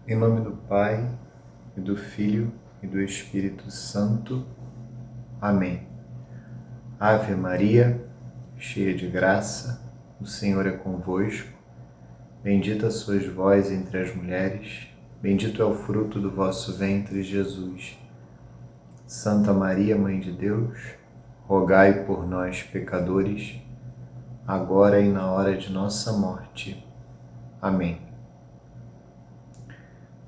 Em nome do Pai, e do Filho, e do Espírito Santo. Amém. Ave Maria, cheia de graça, o Senhor é convosco. Bendita sois vós entre as mulheres, bendito é o fruto do vosso ventre, Jesus. Santa Maria, Mãe de Deus, rogai por nós, pecadores, agora e na hora de nossa morte. Amém.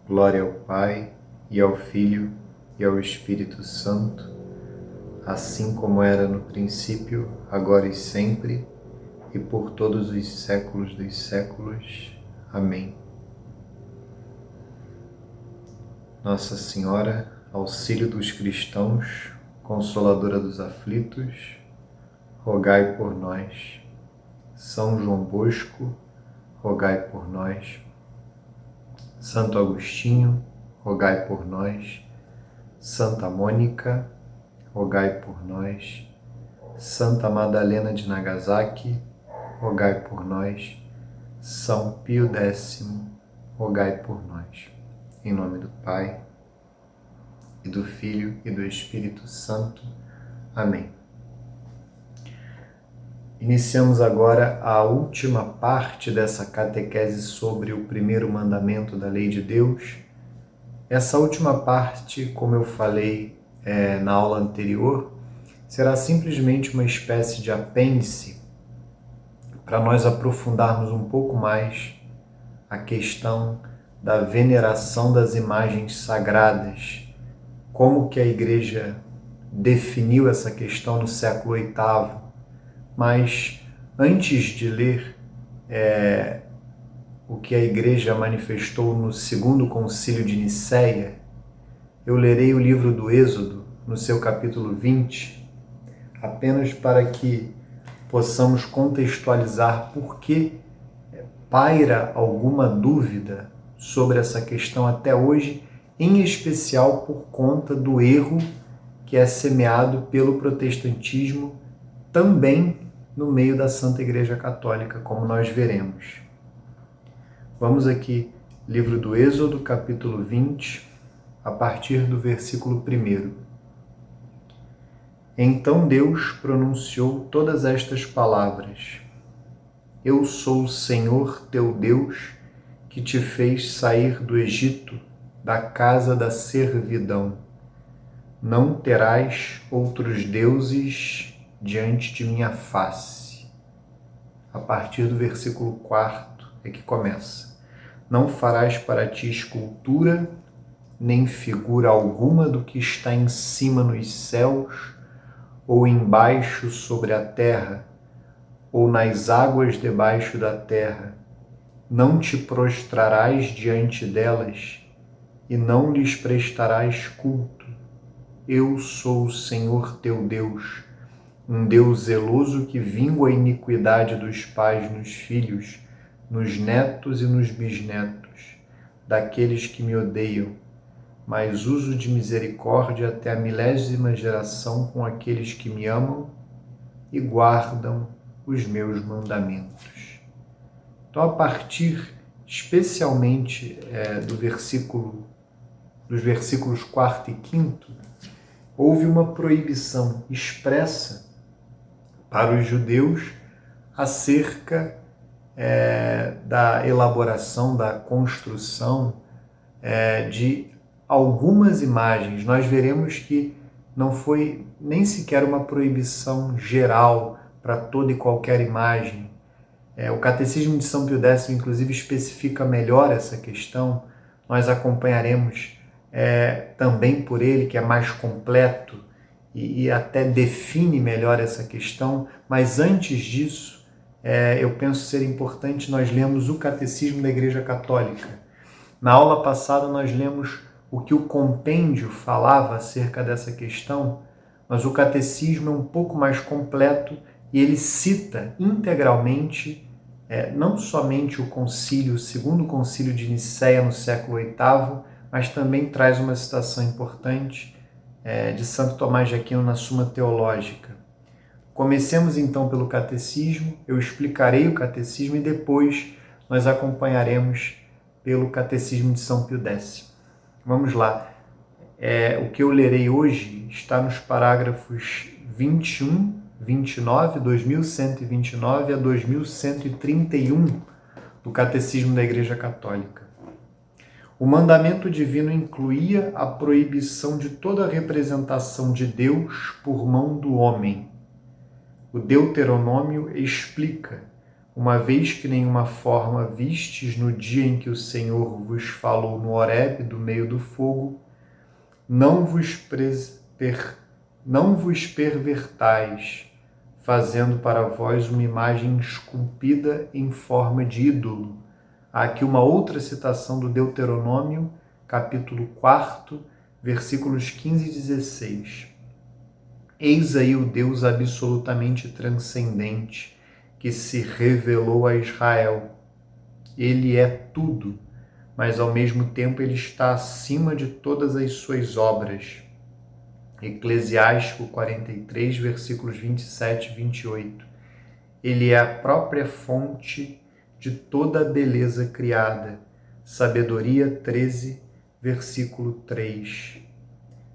Glória ao Pai, e ao Filho, e ao Espírito Santo, assim como era no princípio, agora e sempre, e por todos os séculos dos séculos. Amém. Nossa Senhora, auxílio dos cristãos, consoladora dos aflitos, rogai por nós. São João Bosco, rogai por nós. Santo Agostinho, rogai por nós. Santa Mônica, rogai por nós. Santa Madalena de Nagasaki, rogai por nós. São Pio X, rogai por nós. Em nome do Pai, e do Filho, e do Espírito Santo. Amém. Iniciamos agora a última parte dessa catequese sobre o primeiro mandamento da lei de Deus. Essa última parte, como eu falei na aula anterior, será simplesmente uma espécie de apêndice para nós aprofundarmos um pouco mais a questão da veneração das imagens sagradas, como que a Igreja definiu essa questão no século VIII. Mas antes de ler o que a Igreja manifestou no segundo concílio de Nicéia, eu lerei o livro do Êxodo, no seu capítulo 20, apenas para que possamos contextualizar por que paira alguma dúvida sobre essa questão até hoje, em especial por conta do erro que é semeado pelo protestantismo também no meio da Santa Igreja Católica, como nós veremos. Vamos aqui, livro do Êxodo, capítulo 20, a partir do versículo 1. Então Deus pronunciou todas estas palavras: Eu sou o Senhor teu Deus, que te fez sair do Egito, da casa da servidão. Não terás outros deuses diante de minha face. A partir do versículo 4 é que começa. Não farás para ti escultura, nem figura alguma do que está em cima nos céus, ou embaixo sobre a terra, ou nas águas debaixo da terra. Não te prostrarás diante delas, e não lhes prestarás culto. Eu sou o Senhor teu Deus, um Deus zeloso que vinga a iniquidade dos pais nos filhos, nos netos e nos bisnetos, daqueles que me odeiam, mas uso de misericórdia até a 1000ª geração com aqueles que me amam e guardam os meus mandamentos. Então, a partir especialmente dos versículos 4 e 5, houve uma proibição expressa para os judeus acerca da elaboração, da construção de algumas imagens. Nós veremos que não foi nem sequer uma proibição geral para toda e qualquer imagem. O Catecismo de São Pio X, inclusive, especifica melhor essa questão. Nós acompanharemos também por ele, que é mais completo e até define melhor essa questão. Mas antes disso, eu penso ser importante nós lermos o Catecismo da Igreja Católica. Na aula passada nós lemos o que o compêndio falava acerca dessa questão, mas o Catecismo é um pouco mais completo e ele cita integralmente não somente o segundo concílio de Nicéia no século VIII, mas também traz uma citação importante de Santo Tomás de Aquino na Suma Teológica. Comecemos então pelo Catecismo, eu explicarei o Catecismo e depois nós acompanharemos pelo Catecismo de São Pio X. Vamos lá. O que eu lerei hoje está nos parágrafos 21, 29, 2129 a 2131 do Catecismo da Igreja Católica. O mandamento divino incluía a proibição de toda representação de Deus por mão do homem. O Deuteronômio explica: uma vez que nenhuma forma vistes no dia em que o Senhor vos falou no Horebe, do meio do fogo, não vos pervertais, fazendo para vós uma imagem esculpida em forma de ídolo. Há aqui uma outra citação do Deuteronômio, capítulo 4, versículos 15 e 16. Eis aí o Deus absolutamente transcendente, que se revelou a Israel. Ele é tudo, mas ao mesmo tempo ele está acima de todas as suas obras. Eclesiástico 43, versículos 27 e 28. Ele é a própria fonte de toda a beleza criada. Sabedoria 13, versículo 3.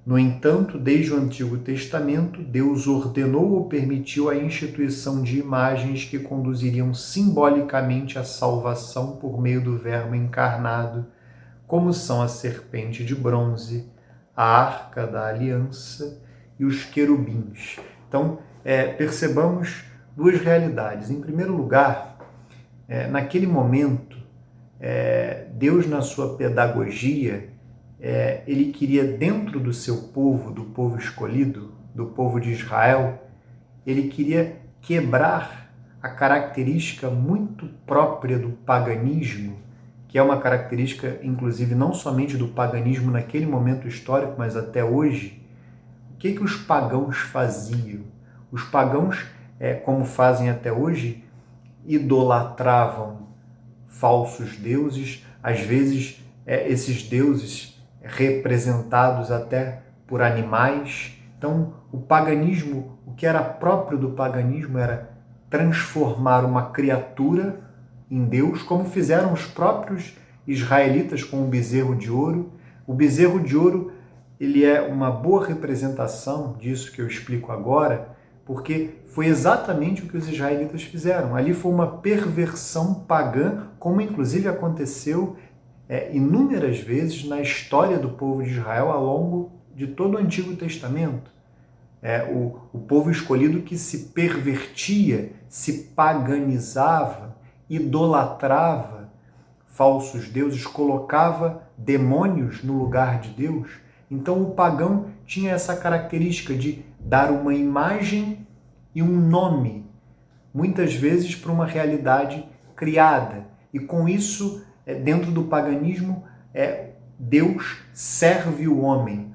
No entanto, desde o Antigo Testamento, Deus ordenou ou permitiu a instituição de imagens que conduziriam simbolicamente à salvação por meio do Verbo encarnado, como são a serpente de bronze, a arca da aliança e os querubins. Então, percebamos duas realidades. Em primeiro lugar, naquele momento, Deus, na sua pedagogia, ele queria, dentro do seu povo, do povo escolhido, do povo de Israel, ele queria quebrar a característica muito própria do paganismo, que é uma característica, inclusive, não somente do paganismo naquele momento histórico, mas até hoje. O que os pagãos faziam? Os pagãos, como fazem até hoje, idolatravam falsos deuses, às vezes esses deuses representados até por animais. Então, o paganismo, o que era próprio do paganismo era transformar uma criatura em Deus, como fizeram os próprios israelitas com o bezerro de ouro. O bezerro de ouro, ele é uma boa representação disso que eu explico agora, porque foi exatamente o que os israelitas fizeram. Ali foi uma perversão pagã, como inclusive aconteceu inúmeras vezes na história do povo de Israel ao longo de todo o Antigo Testamento. O povo escolhido que se pervertia, se paganizava, idolatrava falsos deuses, colocava demônios no lugar de Deus. Então o pagão tinha essa característica de dar uma imagem e um nome, muitas vezes para uma realidade criada. E com isso, dentro do paganismo, Deus serve o homem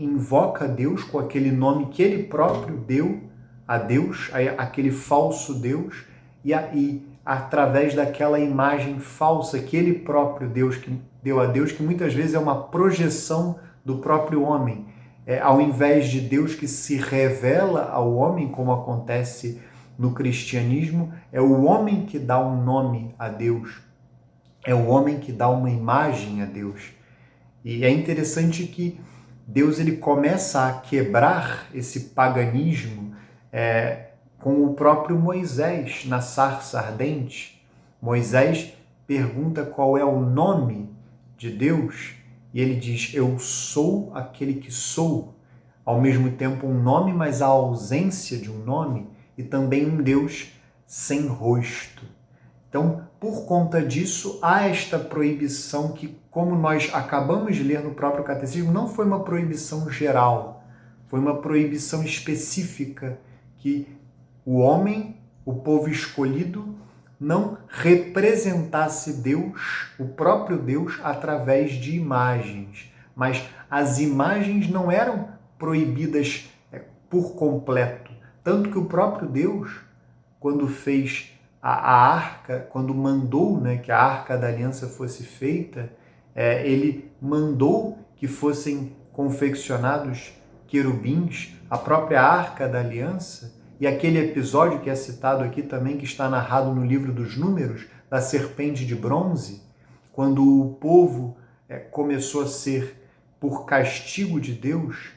invoca Deus com aquele nome que ele próprio deu a Deus, aquele falso Deus, e através daquela imagem falsa que ele próprio deu a Deus, que muitas vezes é uma projeção do próprio homem, ao invés de Deus que se revela ao homem, como acontece no cristianismo, é o homem que dá um nome a Deus, é o homem que dá uma imagem a Deus. E é interessante que Deus ele começa a quebrar esse paganismo com o próprio Moisés na sarça ardente. Moisés pergunta qual é o nome de Deus e ele diz: eu sou aquele que sou. Ao mesmo tempo um nome, mas a ausência de um nome, e também um Deus sem rosto. Então, por conta disso, há esta proibição que, como nós acabamos de ler no próprio catecismo, não foi uma proibição geral, foi uma proibição específica, que o homem, o povo escolhido, não representasse Deus, o próprio Deus, através de imagens. Mas as imagens não eram proibidas por completo. Tanto que o próprio Deus, quando fez a arca, quando mandou que a arca da aliança fosse feita, ele mandou que fossem confeccionados querubins, a própria arca da aliança, e aquele episódio que é citado aqui também, que está narrado no livro dos Números, da serpente de bronze, quando o povo começou a ser, por castigo de Deus,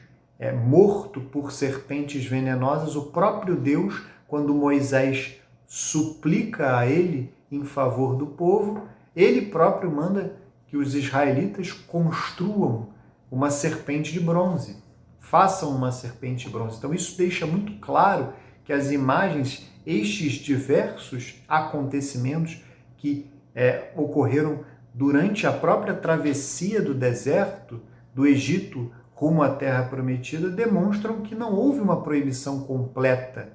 morto por serpentes venenosas, o próprio Deus, quando Moisés suplica a ele em favor do povo, ele próprio manda que os israelitas construam uma serpente de bronze, façam uma serpente de bronze. Então isso deixa muito claro que as imagens, estes diversos acontecimentos que ocorreram durante a própria travessia do deserto, do Egito rumo à Terra Prometida, demonstram que não houve uma proibição completa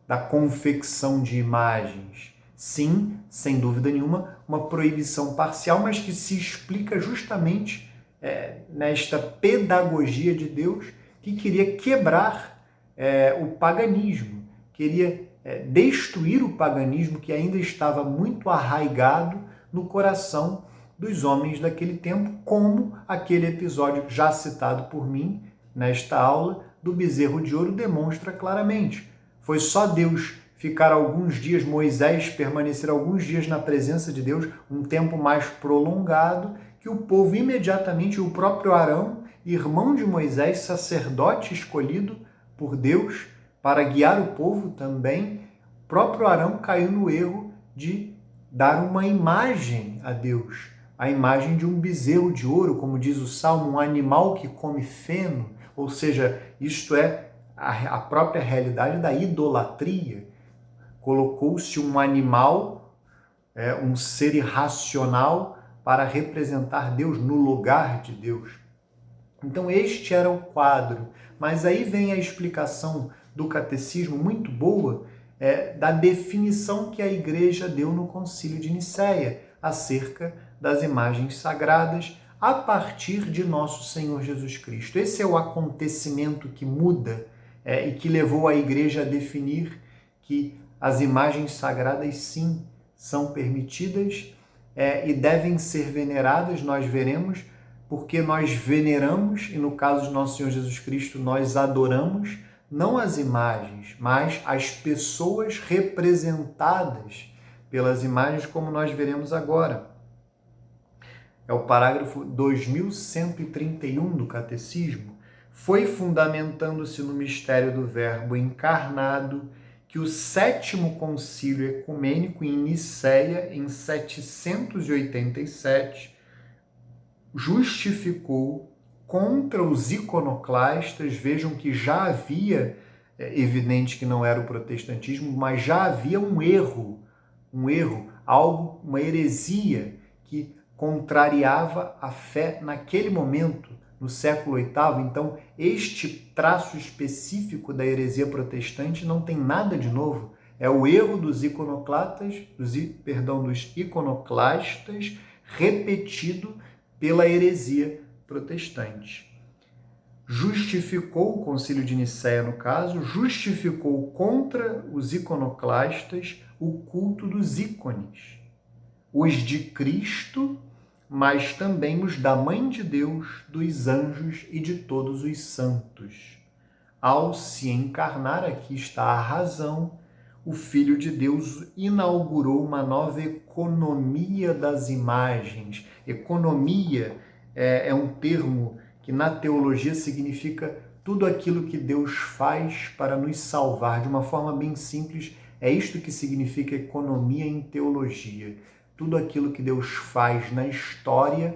da confecção de imagens. Sim, sem dúvida nenhuma, uma proibição parcial, mas que se explica justamente nesta pedagogia de Deus que queria quebrar o paganismo, queria destruir o paganismo que ainda estava muito arraigado no coração dos homens daquele tempo, como aquele episódio já citado por mim nesta aula do bezerro de ouro demonstra claramente. Foi só Deus ficar alguns dias, Moisés permanecer alguns dias na presença de Deus, um tempo mais prolongado, que o povo imediatamente, o próprio Arão, irmão de Moisés, sacerdote escolhido por Deus para guiar o povo também, o próprio Arão caiu no erro de dar uma imagem a Deus, a imagem de um bezerro de ouro, como diz o Salmo, um animal que come feno, ou seja, isto é a própria realidade da idolatria. Colocou-se um animal, um ser irracional, para representar Deus no lugar de Deus. Então este era o quadro, mas aí vem a explicação do catecismo muito boa da definição que a Igreja deu no Concílio de Nicéia acerca das imagens sagradas a partir de nosso Senhor Jesus Cristo. Esse é o acontecimento que muda e que levou a Igreja a definir que as imagens sagradas, sim, são permitidas e devem ser veneradas, nós veremos, porque nós veneramos, e no caso de nosso Senhor Jesus Cristo, nós adoramos, não as imagens, mas as pessoas representadas pelas imagens, como nós veremos agora. É o parágrafo 2131 do Catecismo. Foi fundamentando-se no mistério do Verbo encarnado que o sétimo concílio ecumênico em Nicéia, em 787, justificou contra os iconoclastas. Vejam que já havia, evidente que não era o protestantismo, mas já havia um erro, algo, uma heresia que contrariava a fé naquele momento, no século VIII. Então, este traço específico da heresia protestante não tem nada de novo. É o erro dos iconoclastas, dos iconoclastas repetido pela heresia protestante. Justificou o Concílio de Nicéia, no caso, justificou contra os iconoclastas o culto dos ícones, os de Cristo, mas também os da Mãe de Deus, dos anjos e de todos os santos. Ao se encarnar, aqui está a razão, o Filho de Deus inaugurou uma nova economia das imagens. Economia é um termo que na teologia significa tudo aquilo que Deus faz para nos salvar. De uma forma bem simples, é isto que significa economia em teologia. Tudo aquilo que Deus faz na história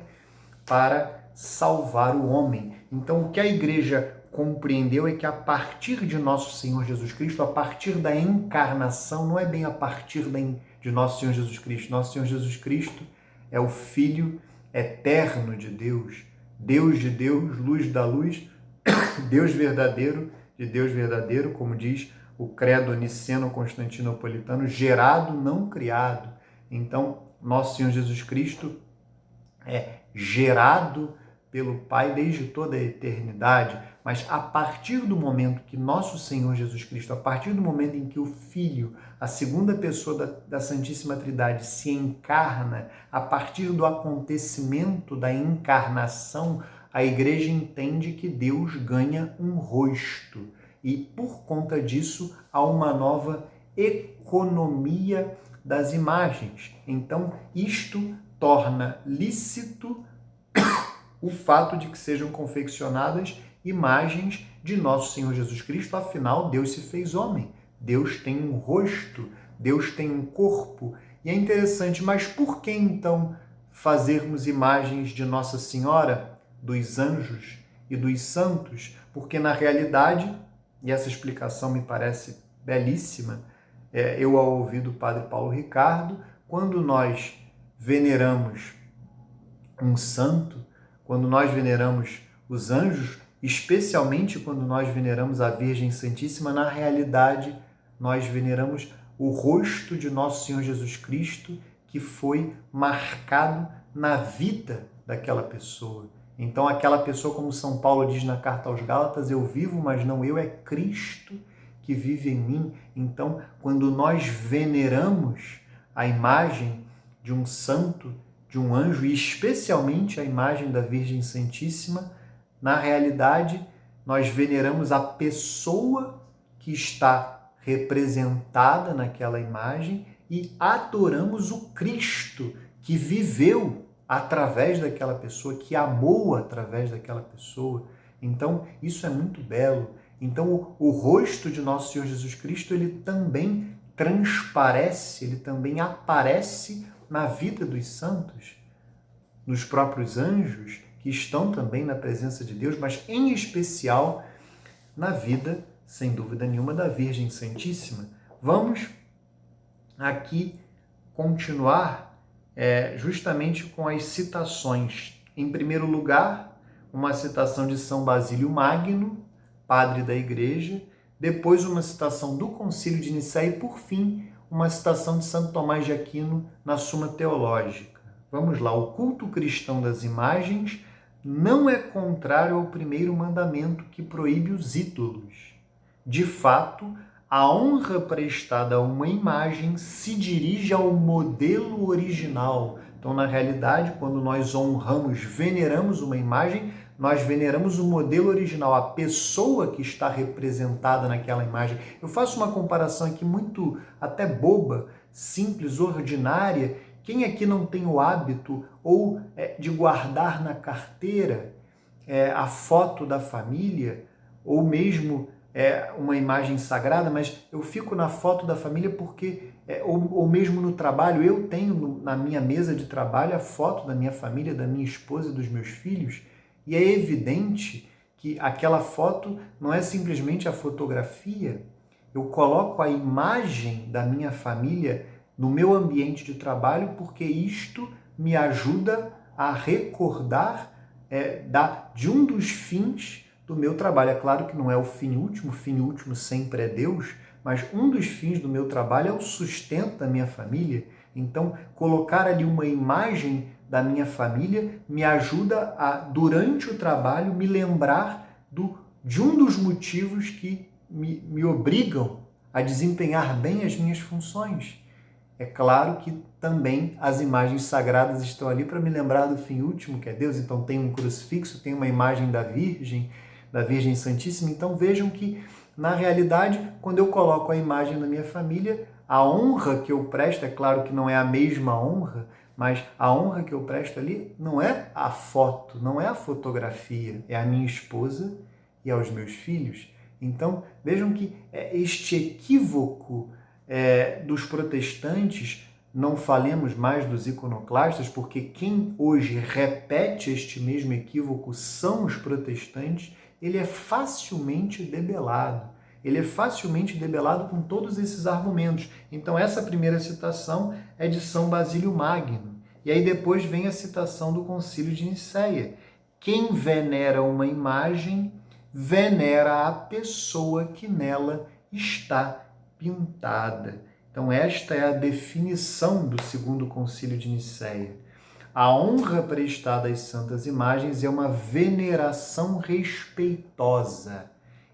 para salvar o homem. Então, o que a Igreja compreendeu é que a partir de nosso Senhor Jesus Cristo, a partir da encarnação, não é bem a partir de nosso Senhor Jesus Cristo. Nosso Senhor Jesus Cristo é o Filho eterno de Deus, Deus de Deus, luz da luz, Deus verdadeiro de Deus verdadeiro, como diz o credo niceno-constantinopolitano, gerado, não criado. Então, nosso Senhor Jesus Cristo é gerado pelo Pai desde toda a eternidade, mas a partir do momento que nosso Senhor Jesus Cristo, a partir do momento em que o Filho, a segunda pessoa da Santíssima Trindade, se encarna, a partir do acontecimento da encarnação, a Igreja entende que Deus ganha um rosto e, por conta disso, há uma nova economia das imagens. Então, isto torna lícito o fato de que sejam confeccionadas imagens de nosso Senhor Jesus Cristo. Afinal, Deus se fez homem, Deus tem um rosto, Deus tem um corpo. E é interessante, mas por que então fazermos imagens de Nossa Senhora, dos anjos e dos santos? Porque na realidade, e essa explicação me parece belíssima, eu ao ouvir do Padre Paulo Ricardo, quando nós veneramos um santo, quando nós veneramos os anjos, especialmente quando nós veneramos a Virgem Santíssima, na realidade nós veneramos o rosto de nosso Senhor Jesus Cristo, que foi marcado na vida daquela pessoa. Então aquela pessoa, como São Paulo diz na carta aos Gálatas, eu vivo, mas não eu, é Cristo que vive em mim. Então, quando nós veneramos a imagem de um santo, de um anjo, e especialmente a imagem da Virgem Santíssima, na realidade, nós veneramos a pessoa que está representada naquela imagem e adoramos o Cristo que viveu através daquela pessoa, que amou através daquela pessoa. Então, isso é muito belo. Então, o rosto de nosso Senhor Jesus Cristo, ele também transparece, ele também aparece na vida dos santos, nos próprios anjos, que estão também na presença de Deus, mas em especial na vida, sem dúvida nenhuma, da Virgem Santíssima. Vamos aqui continuar justamente com as citações. Em primeiro lugar, uma citação de São Basílio Magno, padre da Igreja, depois uma citação do Concílio de Nicéia e, por fim, uma citação de Santo Tomás de Aquino na Suma Teológica. Vamos lá, o culto cristão das imagens não é contrário ao primeiro mandamento que proíbe os ídolos. De fato, a honra prestada a uma imagem se dirige ao modelo original. Então, na realidade, quando nós honramos, veneramos uma imagem, nós veneramos o modelo original, a pessoa que está representada naquela imagem. Eu faço uma comparação aqui muito até boba, simples, ordinária. Quem aqui não tem o hábito ou de guardar na carteira a foto da família, ou mesmo uma imagem sagrada, mas eu fico na foto da família porque, ou mesmo no trabalho, eu tenho na minha mesa de trabalho a foto da minha família, da minha esposa e dos meus filhos, e é evidente que aquela foto não é simplesmente a fotografia. Eu coloco a imagem da minha família no meu ambiente de trabalho porque isto me ajuda a recordar de um dos fins do meu trabalho. É claro que não é o fim último sempre é Deus, mas um dos fins do meu trabalho é o sustento da minha família. Então, colocar ali uma imagem da minha família me ajuda a, durante o trabalho, me lembrar de um dos motivos que me obrigam a desempenhar bem as minhas funções. É claro que também as imagens sagradas estão ali para me lembrar do fim último, que é Deus. Então tem um crucifixo, tem uma imagem da Virgem Santíssima. Então vejam que, na realidade, quando eu coloco a imagem da minha família, a honra que eu presto, é claro que não é a mesma honra, mas a honra que eu presto ali não é a foto, não é a fotografia, é a minha esposa e aos meus filhos. Então vejam que este equívoco dos protestantes, não falemos mais dos iconoclastas, porque quem hoje repete este mesmo equívoco são os protestantes, ele é facilmente debelado. Ele é facilmente debelado com todos esses argumentos. Então essa primeira citação é de São Basílio Magno. E aí depois vem a citação do Concílio de Nicéia. Quem venera uma imagem, venera a pessoa que nela está pintada. Então esta é a definição do Segundo Concílio de Nicéia. A honra prestada às santas imagens é uma veneração respeitosa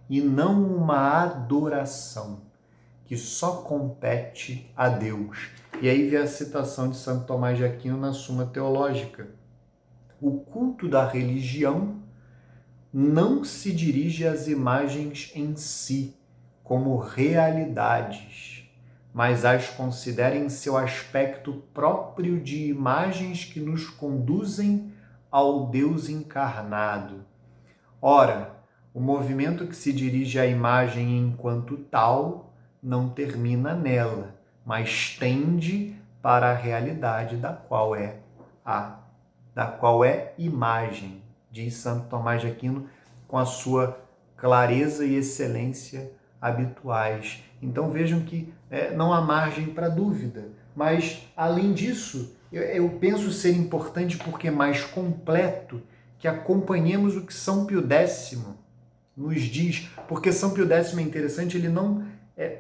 e não uma adoração, que só compete a Deus. E aí vem a citação de Santo Tomás de Aquino na Suma Teológica. O culto da religião não se dirige às imagens em si, como realidades, mas as considera em seu aspecto próprio de imagens que nos conduzem ao Deus encarnado. Ora, o movimento que se dirige à imagem enquanto tal não termina nela, mas tende para a realidade da qual é imagem, diz Santo Tomás de Aquino com a sua clareza e excelência habituais. Então vejam que não há margem para dúvida, mas além disso, eu penso ser importante porque é mais completo que acompanhemos o que São Pio X nos diz, porque São Pio X é interessante, ele não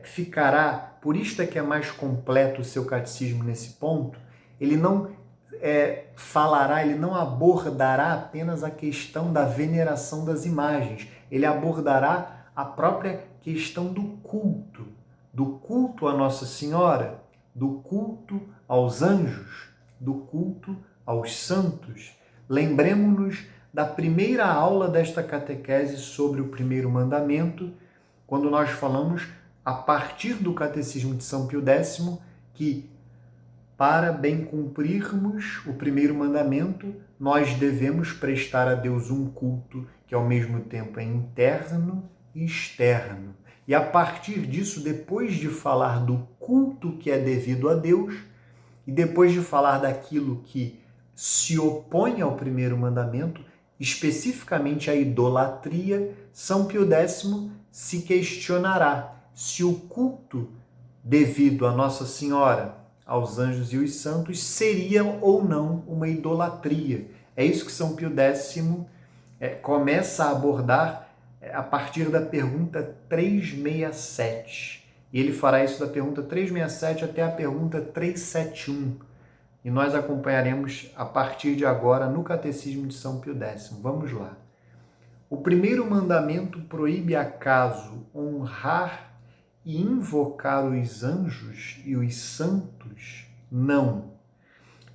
ficará, por isto é que é mais completo o seu catecismo nesse ponto, ele não falará, ele não abordará apenas a questão da veneração das imagens, ele abordará a própria questão do culto à Nossa Senhora, do culto aos anjos, do culto aos santos. Lembremos-nos da primeira aula desta catequese sobre o primeiro mandamento, quando nós falamos, a partir do Catecismo de São Pio X, que para bem cumprirmos o primeiro mandamento, nós devemos prestar a Deus um culto que ao mesmo tempo é interno e externo. E a partir disso, depois de falar do culto que é devido a Deus, e depois de falar daquilo que se opõe ao primeiro mandamento, especificamente a idolatria, São Pio X se questionará se o culto devido a Nossa Senhora, aos anjos e os santos, seria ou não uma idolatria. É isso que São Pio X começa a abordar a partir da pergunta 367. E ele fará isso da pergunta 367 até a pergunta 371. E nós acompanharemos a partir de agora no Catecismo de São Pio X. Vamos lá. O primeiro mandamento proíbe acaso honrar e invocar os anjos e os santos? Não.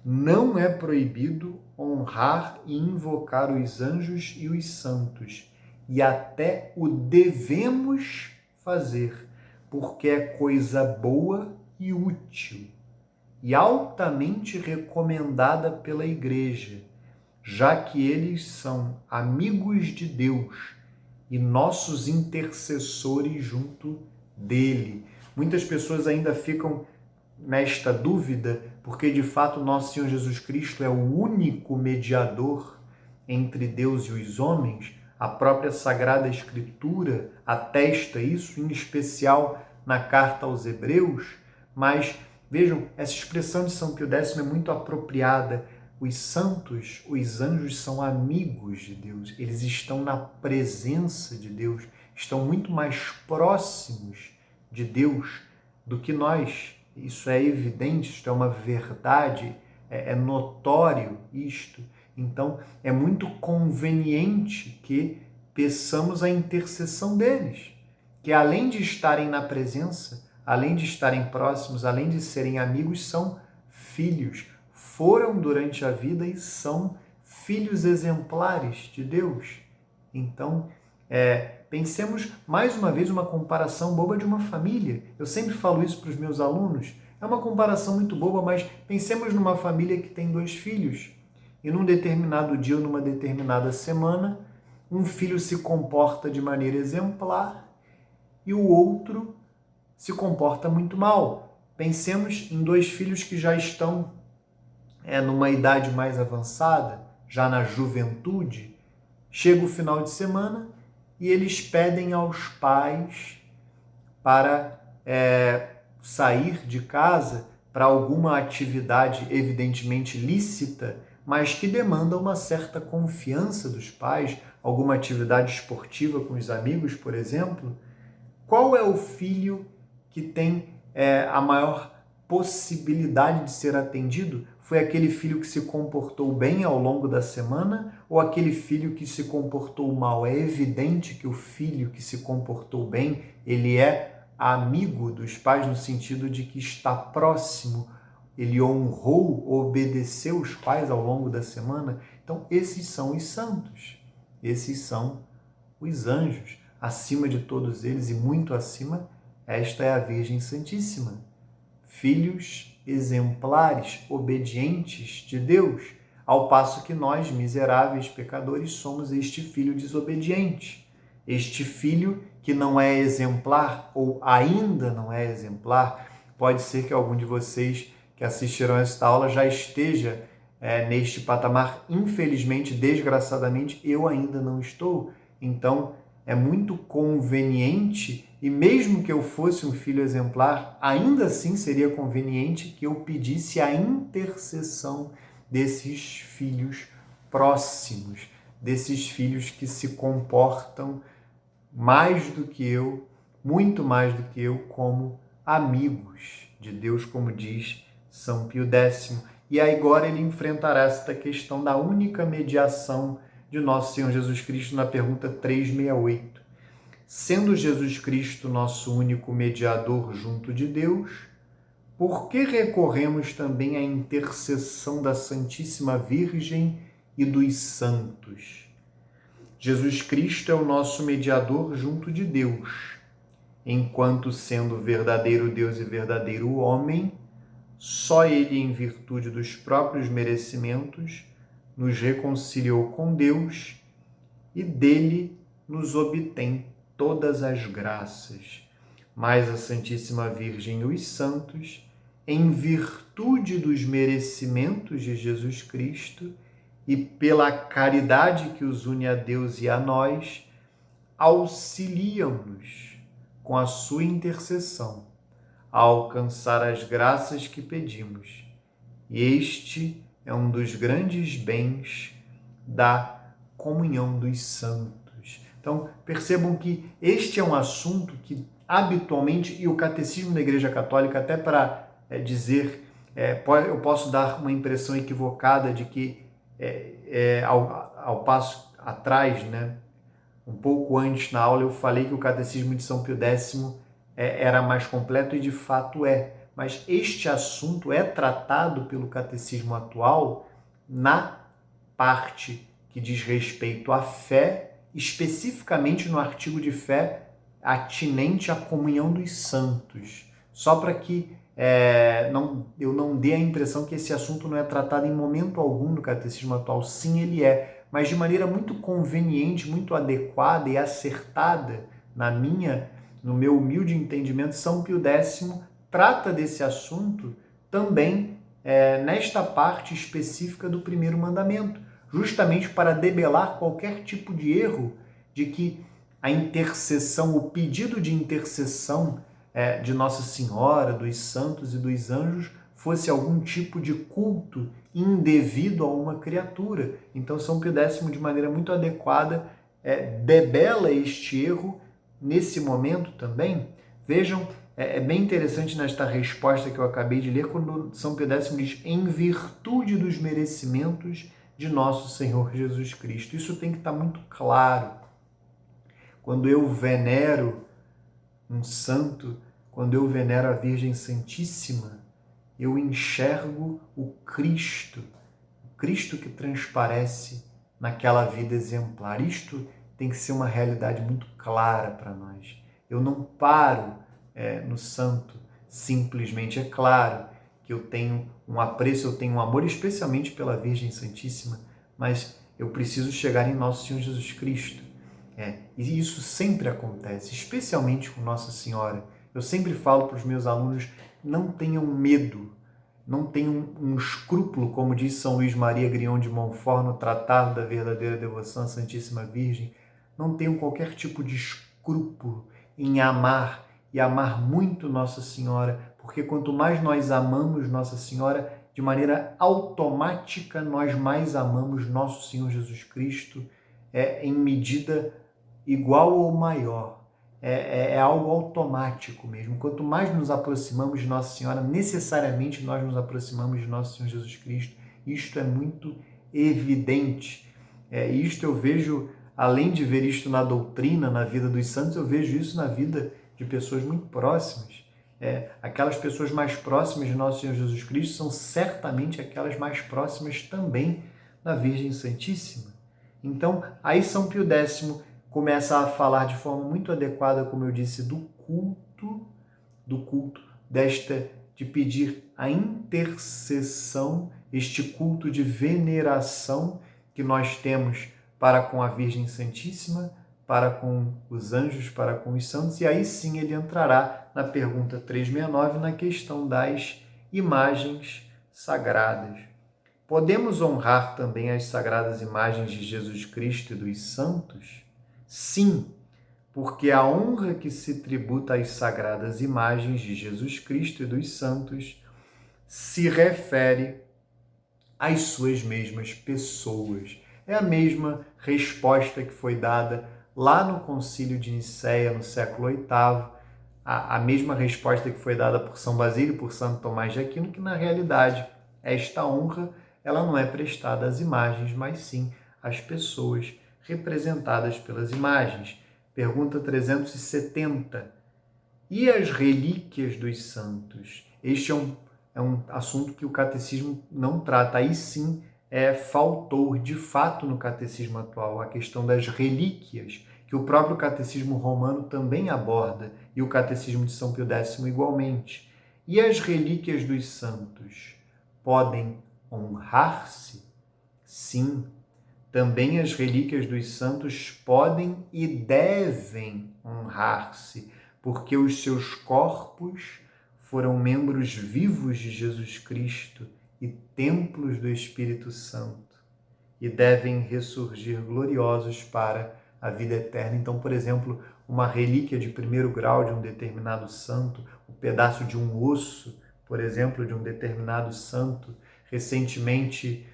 Não é proibido honrar e invocar os anjos e os santos. E até o devemos fazer, porque é coisa boa e útil, e altamente recomendada pela Igreja, já que eles são amigos de Deus e nossos intercessores junto dele. Muitas pessoas ainda ficam nesta dúvida, porque de fato nosso Senhor Jesus Cristo é o único mediador entre Deus e os homens. A própria Sagrada Escritura atesta isso, em especial na carta aos Hebreus, mas vejam, essa expressão de São Pio X é muito apropriada. Os santos, os anjos são amigos de Deus, eles estão na presença de Deus, estão muito mais próximos de Deus do que nós. Isso é evidente, isto é uma verdade, é notório isto. Então, é muito conveniente que peçamos a intercessão deles, que além de estarem na presença, além de estarem próximos, além de serem amigos, são filhos, foram durante a vida e são filhos exemplares de Deus. Então, pensemos mais uma vez uma comparação boba de uma família. Eu sempre falo isso para os meus alunos. É uma comparação muito boba, mas pensemos numa família que tem 2 filhos. E num determinado dia ou numa determinada semana, um filho se comporta de maneira exemplar e o outro se comporta muito mal. Pensemos em 2 filhos que já estão numa idade mais avançada, já na juventude. Chega o final de semana e eles pedem aos pais para sair de casa para alguma atividade evidentemente lícita, mas que demanda uma certa confiança dos pais, alguma atividade esportiva com os amigos, por exemplo. Qual é o filho que tem a maior possibilidade de ser atendido? Foi aquele filho que se comportou bem ao longo da semana ou aquele filho que se comportou mal? É evidente que o filho que se comportou bem, ele é amigo dos pais no sentido de que está próximo, ele honrou, obedeceu os pais ao longo da semana. Então, esses são os santos, esses são os anjos. Acima de todos eles e muito acima, esta é a Virgem Santíssima. filhos exemplares, obedientes de Deus, ao passo que nós, miseráveis pecadores, somos este filho desobediente, este filho que não é exemplar ou ainda não é exemplar. Pode ser que algum de vocês que assistiram esta aula já esteja neste patamar. Infelizmente, desgraçadamente, eu ainda não estou. Então, é muito conveniente, e mesmo que eu fosse um filho exemplar, ainda assim seria conveniente que eu pedisse a intercessão desses filhos próximos, desses filhos que se comportam mais do que eu, muito mais do que eu, como amigos de Deus, como diz São Pio X. E aí agora ele enfrentará esta questão da única mediação de nosso Senhor Jesus Cristo na pergunta 368. Sendo Jesus Cristo nosso único mediador junto de Deus, por que recorremos também à intercessão da Santíssima Virgem e dos santos? Jesus Cristo é o nosso mediador junto de Deus, enquanto sendo verdadeiro Deus e verdadeiro homem, só Ele, em virtude dos próprios merecimentos, nos reconciliou com Deus e dele nos obtém todas as graças. Mas a Santíssima Virgem e os santos, em virtude dos merecimentos de Jesus Cristo e pela caridade que os une a Deus e a nós, auxiliam-nos com a sua intercessão a alcançar as graças que pedimos. E este é um dos grandes bens da comunhão dos santos. Então, percebam que este é um assunto que habitualmente, e o Catecismo da Igreja Católica, até para dizer, eu posso dar uma impressão equivocada de que ao passo atrás, né, um pouco antes na aula, eu falei que o Catecismo de São Pio X era mais completo, e de fato é. Mas este assunto é tratado pelo Catecismo atual na parte que diz respeito à fé, especificamente no artigo de fé atinente à comunhão dos santos. Só para que eu não dê a impressão que esse assunto não é tratado em momento algum no Catecismo atual. Sim, ele é, mas de maneira muito conveniente, muito adequada e acertada, no meu humilde entendimento. São Pio X trata desse assunto também nesta parte específica do primeiro mandamento, justamente para debelar qualquer tipo de erro de que a intercessão, o pedido de intercessão de Nossa Senhora, dos santos e dos anjos, fosse algum tipo de culto indevido a uma criatura. Então, São Pio X, de maneira muito adequada, debela este erro nesse momento também. Vejam, é bem interessante nesta resposta que eu acabei de ler, quando São Pio X diz: em virtude dos merecimentos de nosso Senhor Jesus Cristo. Isso tem que estar muito claro. Quando eu venero um santo, quando eu venero a Virgem Santíssima, eu enxergo o Cristo que transparece naquela vida exemplar. Isto tem que ser uma realidade muito clara para nós. Eu não paro no santo simplesmente. É claro que eu tenho um apreço, eu tenho um amor especialmente pela Virgem Santíssima, mas eu preciso chegar em nosso Senhor Jesus Cristo. E isso sempre acontece, especialmente com Nossa Senhora. Eu sempre falo para os meus alunos: não tenham medo, não tenham um escrúpulo, como diz São Luís Maria Grignion de Montfort no Tratado da Verdadeira Devoção à Santíssima Virgem. Não tenham qualquer tipo de escrúpulo em amar, e amar muito Nossa Senhora, porque quanto mais nós amamos Nossa Senhora, de maneira automática nós mais amamos nosso Senhor Jesus Cristo, em medida igual ou maior. É algo automático mesmo. Quanto mais nos aproximamos de Nossa Senhora, necessariamente nós nos aproximamos de nosso Senhor Jesus Cristo. Isto é muito evidente. Isto eu vejo, além de ver isto na doutrina, na vida dos santos, eu vejo isso na vida de pessoas muito próximas. Aquelas pessoas mais próximas de nosso Senhor Jesus Cristo são certamente aquelas mais próximas também da Virgem Santíssima. Então, aí São Pio X começa a falar de forma muito adequada, como eu disse, do culto desta de pedir a intercessão, este culto de veneração que nós temos para com a Virgem Santíssima, para com os anjos, para com os santos, e aí sim ele entrará na pergunta 369, na questão das imagens sagradas. Podemos honrar também as sagradas imagens de Jesus Cristo e dos santos? Sim, porque a honra que se tributa às sagradas imagens de Jesus Cristo e dos santos se refere às suas mesmas pessoas. É a mesma resposta que foi dada lá no Concílio de Nicéia, no século VIII, a mesma resposta que foi dada por São Basílio e por Santo Tomás de Aquino, que na realidade esta honra ela não é prestada às imagens, mas sim às pessoas representadas pelas imagens. Pergunta 370. E as relíquias dos santos? Este é um assunto que o catecismo não trata. Aí sim faltou, de fato, no catecismo atual, a questão das relíquias, que o próprio catecismo romano também aborda, e o catecismo de São Pio X igualmente. E as relíquias dos santos podem honrar-se? Sim. Também as relíquias dos santos podem e devem honrar-se, porque os seus corpos foram membros vivos de Jesus Cristo e templos do Espírito Santo, e devem ressurgir gloriosos para a vida eterna. Então, por exemplo, uma relíquia de primeiro grau de um determinado santo, um pedaço de um osso, por exemplo, de um determinado santo. Recentemente,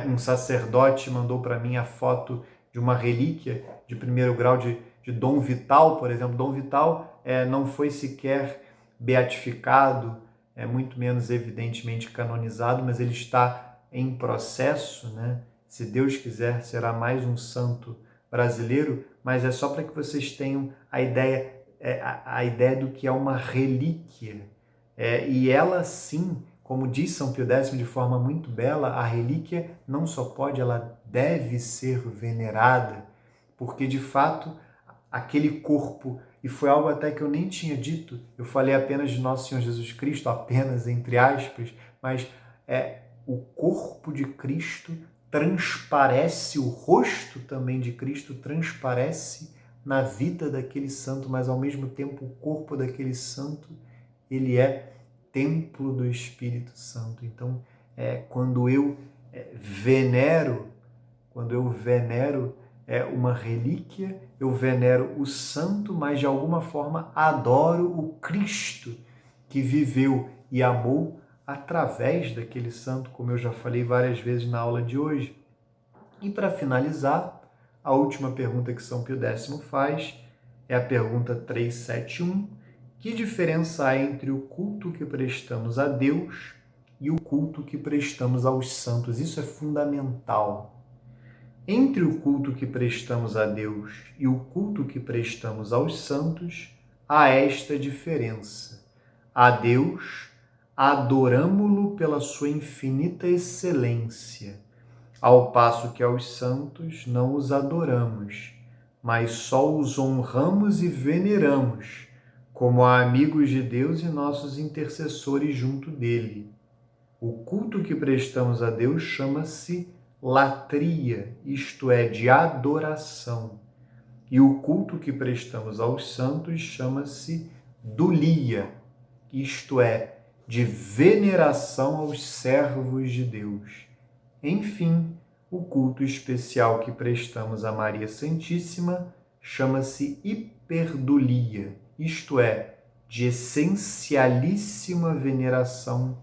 um sacerdote mandou para mim a foto de uma relíquia de primeiro grau de Dom Vital, por exemplo. Dom Vital não foi sequer beatificado, muito menos evidentemente canonizado, mas ele está em processo, né? Se Deus quiser, será mais um santo brasileiro, mas é só para que vocês tenham a ideia do que é uma relíquia. E ela sim, como diz São Pio X de forma muito bela, a relíquia não só pode, ela deve ser venerada, porque de fato aquele corpo, e foi algo até que eu nem tinha dito, eu falei apenas de Nosso Senhor Jesus Cristo, apenas entre aspas, mas o corpo de Cristo transparece, o rosto também de Cristo transparece na vida daquele santo, mas ao mesmo tempo o corpo daquele santo, ele é templo do Espírito Santo. Então, quando eu venero uma relíquia, eu venero o santo, mas de alguma forma adoro o Cristo que viveu e amou através daquele santo, como eu já falei várias vezes na aula de hoje. E para finalizar, a última pergunta que São Pio X faz é a pergunta 371. Que diferença há entre o culto que prestamos a Deus e o culto que prestamos aos santos? Isso é fundamental. Entre o culto que prestamos a Deus e o culto que prestamos aos santos, há esta diferença. A Deus adoramo-lo pela sua infinita excelência, ao passo que aos santos não os adoramos, mas só os honramos e veneramos, como a amigos de Deus e nossos intercessores junto dele. O culto que prestamos a Deus chama-se latria, isto é, de adoração. E o culto que prestamos aos santos chama-se dulia, isto é, de veneração aos servos de Deus. Enfim, o culto especial que prestamos a Maria Santíssima chama-se hiperdulia, isto é, de essencialíssima veneração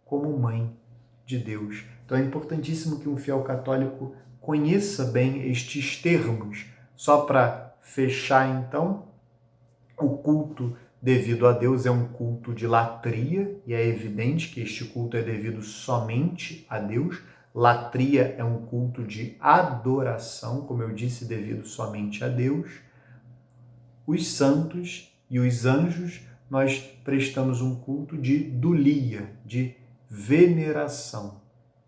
como Mãe de Deus. Então é importantíssimo que um fiel católico conheça bem estes termos. Só para fechar, então, o culto devido a Deus é um culto de latria, e é evidente que este culto é devido somente a Deus. Latria é um culto de adoração, como eu disse, devido somente a Deus. Os santos e os anjos, nós prestamos um culto de dulia, de veneração.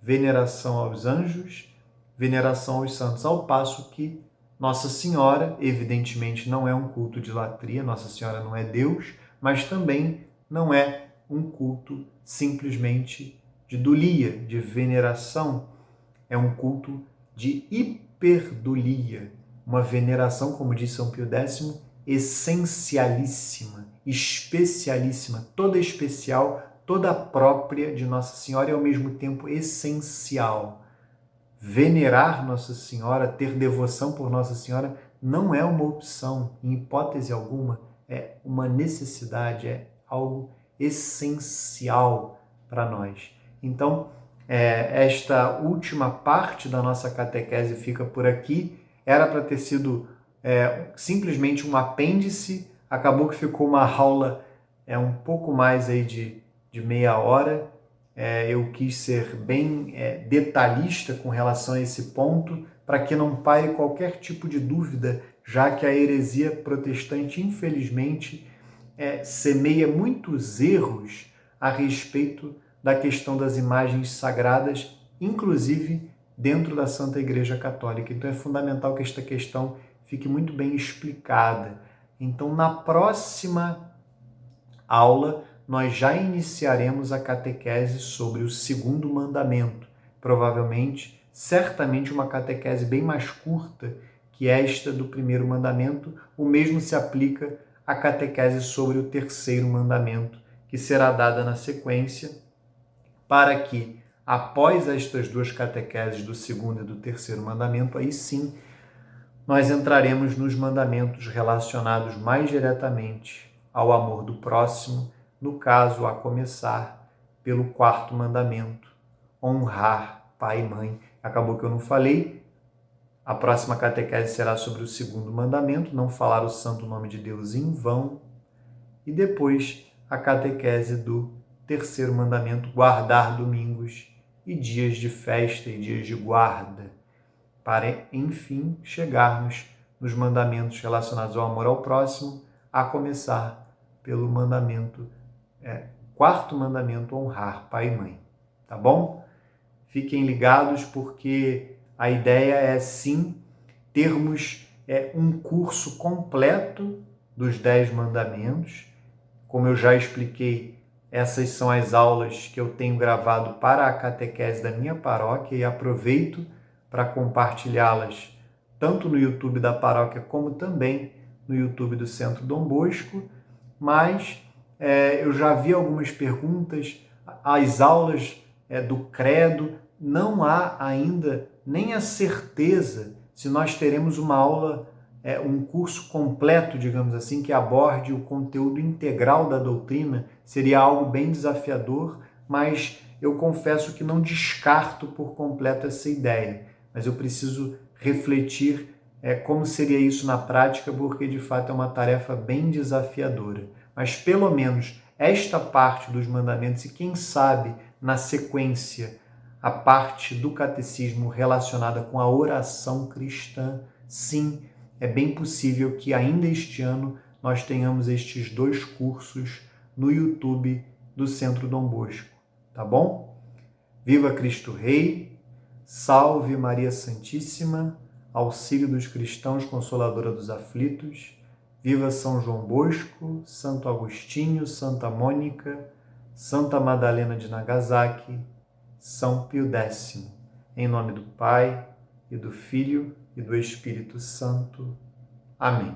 Veneração aos anjos, veneração aos santos, ao passo que Nossa Senhora, evidentemente, não é um culto de latria, Nossa Senhora não é Deus, mas também não é um culto simplesmente de dulia, de veneração. É um culto de hiperdulia, uma veneração, como diz São Pio X, essencialíssima, especialíssima, toda especial, toda própria de Nossa Senhora e ao mesmo tempo essencial. Venerar Nossa Senhora, ter devoção por Nossa Senhora, não é uma opção, em hipótese alguma, é uma necessidade, é algo essencial para nós. Então, esta última parte da nossa catequese fica por aqui. Era para ter sido simplesmente um apêndice, acabou que ficou uma aula um pouco mais aí de meia hora. Eu quis ser bem detalhista com relação a esse ponto, para que não paire qualquer tipo de dúvida, já que a heresia protestante, infelizmente, semeia muitos erros a respeito da questão das imagens sagradas, inclusive dentro da Santa Igreja Católica. Então é fundamental que esta questão fique muito bem explicada. Então, na próxima aula, nós já iniciaremos a catequese sobre o segundo mandamento. Provavelmente, certamente uma catequese bem mais curta que esta do primeiro mandamento. O mesmo se aplica à catequese sobre o terceiro mandamento, que será dada na sequência, para que, após estas duas catequeses do segundo e do terceiro mandamento, aí sim, nós entraremos nos mandamentos relacionados mais diretamente ao amor do próximo, no caso, a começar pelo quarto mandamento, honrar pai e mãe. Acabou que eu não falei, a próxima catequese será sobre o segundo mandamento, não falar o santo nome de Deus em vão, e depois a catequese do terceiro mandamento, guardar domingos e dias de festa e dias de guarda, para, enfim, chegarmos nos mandamentos relacionados ao amor ao próximo, a começar pelo mandamento, quarto mandamento, honrar pai e mãe. Tá bom? Fiquem ligados, porque a ideia é, sim, termos um curso completo dos 10 mandamentos. Como eu já expliquei, essas são as aulas que eu tenho gravado para a catequese da minha paróquia e aproveito para compartilhá-las tanto no YouTube da paróquia como também no YouTube do Centro Dom Bosco. Mas eu já vi algumas perguntas, as aulas do credo, não há ainda nem a certeza se nós teremos uma aula, um curso completo, digamos assim, que aborde o conteúdo integral da doutrina. Seria algo bem desafiador, mas eu confesso que não descarto por completo essa ideia. Mas eu preciso refletir como seria isso na prática, porque de fato é uma tarefa bem desafiadora. Mas pelo menos esta parte dos mandamentos, e quem sabe na sequência a parte do catecismo relacionada com a oração cristã, sim, é bem possível que ainda este ano nós tenhamos estes 2 cursos no YouTube do Centro Dom Bosco, tá bom? Viva Cristo Rei, salve Maria Santíssima, auxílio dos cristãos, consoladora dos aflitos, viva São João Bosco, Santo Agostinho, Santa Mônica, Santa Madalena de Nagasaki, São Pio X. Em nome do Pai, e do Filho, e do Espírito Santo. Amém.